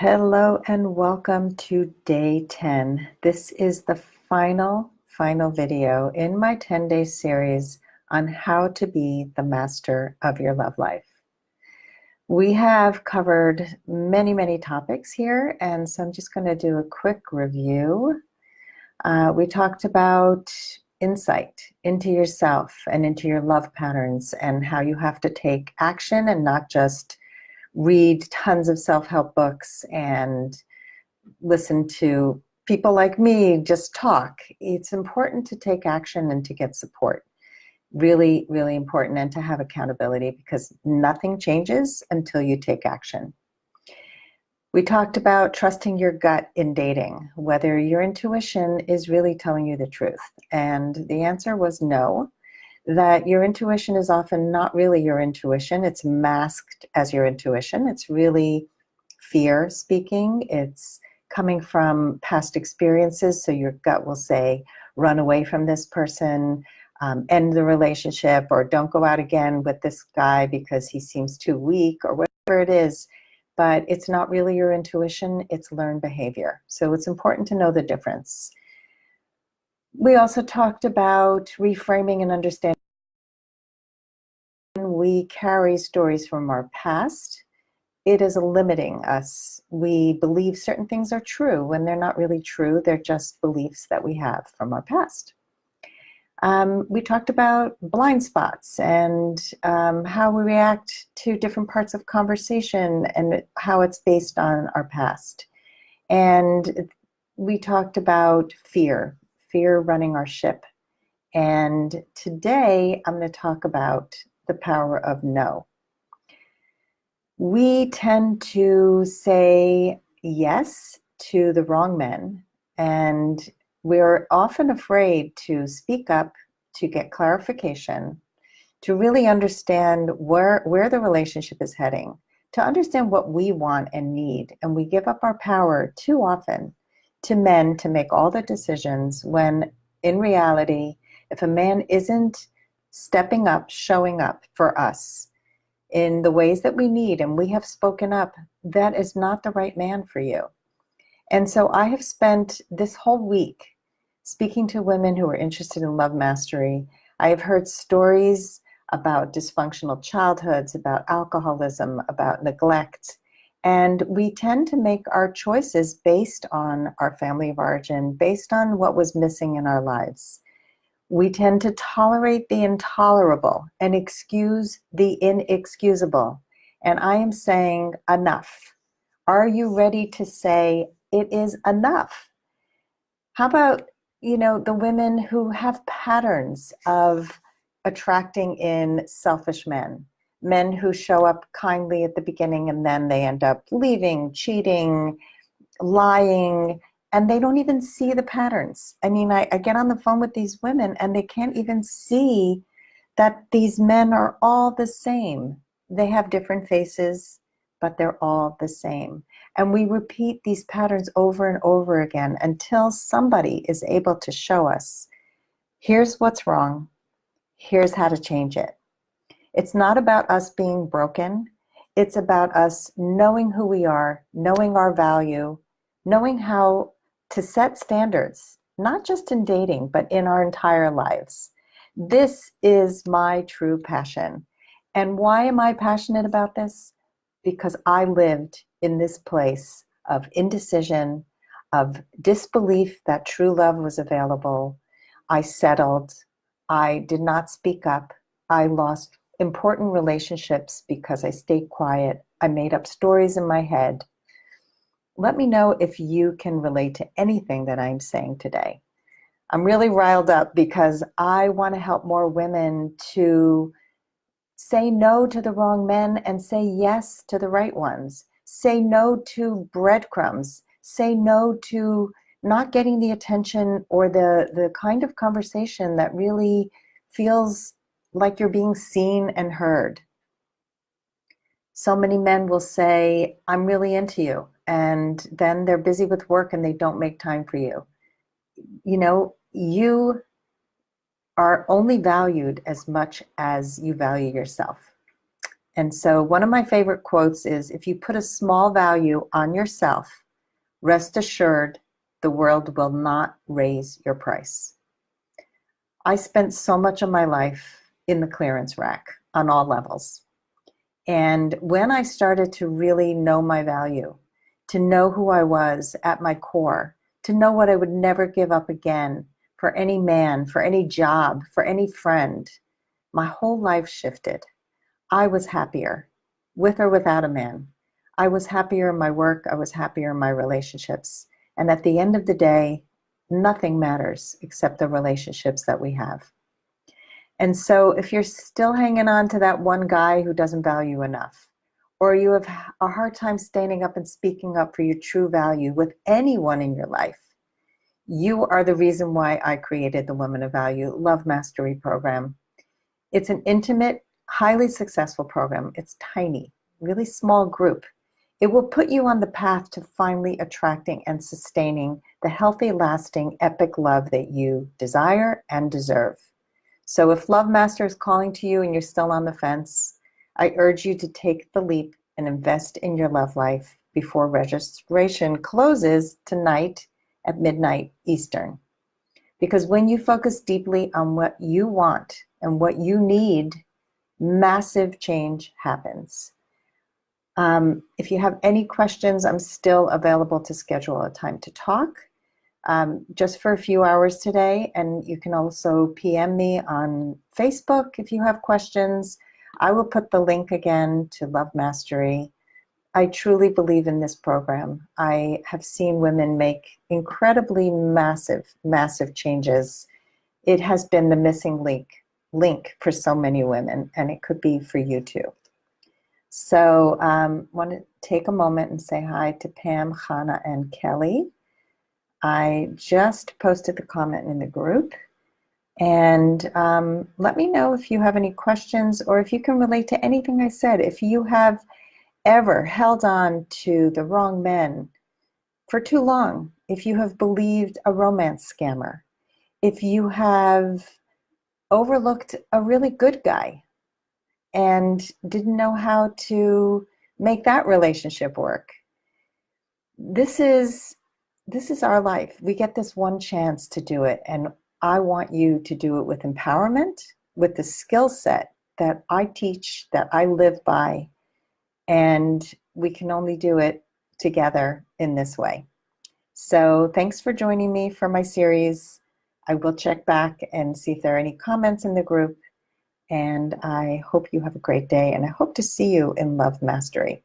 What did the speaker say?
Hello and welcome to day 10. This is the final video in my 10-day series on how to be the master of your love life. We have covered many topics here, and so I'm just going to do a quick review. We talked about insight into yourself and into your love patterns and how you have to take action and not just read tons of self-help books and listen to people like me just talk. It's important to take action and to get support. Really important, and to have accountability, because nothing changes until you take action. We talked about trusting your gut in dating, whether your intuition is really telling you the truth. And the answer was no, that your intuition is often not really your intuition. It's masked as your intuition. It's really fear speaking. It's coming from past experiences. So your gut will say, run away from this person, end the relationship, or don't go out again with this guy because he seems too weak, or whatever it is. But it's not really your intuition, it's learned behavior. So it's important to know the difference. We also talked about reframing and understanding. We carry stories from our past. It is limiting us. We believe certain things are true when they're not really true. They're just beliefs that we have from our past. We talked about blind spots and how we react to different parts of conversation and how it's based on our past. And we talked about fear running our ship. And today I'm going to talk about the power of no. We tend to say yes to the wrong men, and we're often afraid to speak up, to get clarification, to really understand where the relationship is heading, to understand what we want and need. And we give up our power too often to men to make all the decisions, when in reality, if a man isn't stepping up, showing up for us in the ways that we need, and we have spoken up, that is not the right man for you. And so I have spent this whole week speaking to women who are interested in love mastery. I have heard stories about dysfunctional childhoods, about alcoholism, about neglect. And we tend to make our choices based on our family of origin, based on what was missing in our lives. We tend to tolerate the intolerable and excuse the inexcusable. And I am saying enough. Are you ready to say it is enough? How about, the women who have patterns of attracting in selfish men who show up kindly at the beginning and then they end up leaving, cheating, lying, and they don't even see the patterns. I mean, I get on the phone with these women and they can't even see that these men are all the same. They have different faces, but they're all the same. And we repeat these patterns over and over again until somebody is able to show us, here's what's wrong, here's how to change it. It's not about us being broken. It's about us knowing who we are, knowing our value, knowing how to set standards, not just in dating, but in our entire lives. This is my true passion. And why am I passionate about this? Because I lived in this place of indecision, of disbelief that true love was available. I settled. I did not speak up. I lost important relationships because I stayed quiet. I made up stories in my head. Let me know if you can relate to anything that I'm saying today. I'm really riled up because I want to help more women to say no to the wrong men and say yes to the right ones. Say no to breadcrumbs. Say no to not getting the attention or the kind of conversation that really feels like you're being seen and heard. So many men will say, I'm really into you, and then they're busy with work and they don't make time for you. You are only valued as much as you value yourself. And so one of my favorite quotes is, if you put a small value on yourself, rest assured the world will not raise your price. I spent so much of my life in the clearance rack on all levels. And when I started to really know my value, to know who I was at my core, to know what I would never give up again for any man, for any job, for any friend, my whole life shifted. I was happier, with or without a man. I was happier in my work. I was happier in my relationships. And at the end of the day, nothing matters except the relationships that we have. And so if you're still hanging on to that one guy who doesn't value you enough, or you have a hard time standing up and speaking up for your true value with anyone in your life, you are the reason why I created the Women of Value Love Mastery program. It's an intimate, highly successful program. It's tiny, really small group. It will put you on the path to finally attracting and sustaining the healthy, lasting, epic love that you desire and deserve. So if Love Master is calling to you and you're still on the fence, I urge you to take the leap and invest in your love life before registration closes tonight at midnight Eastern. Because when you focus deeply on what you want and what you need, massive change happens. If you have any questions, I'm still available to schedule a time to talk. Just for a few hours today, and you can also PM me on Facebook if you have questions. I will put the link again to Love Mastery. I truly believe in this program. I have seen women make incredibly massive, massive changes. It has been the missing link for so many women, and it could be for you too. So want to take a moment and say hi to Pam, Hannah, and Kelly. I just posted the comment in the group, and let me know if you have any questions or if you can relate to anything I said. If you have ever held on to the wrong men for too long, if you have believed a romance scammer, if you have overlooked a really good guy and didn't know how to make that relationship work, this is our life. We get this one chance to do it, and I want you to do it with empowerment, with the skill set that I teach, that I live by, and we can only do it together in this way. So thanks for joining me for my series. I will check back and see if there are any comments in the group, and I hope you have a great day, and I hope to see you in Love Mastery.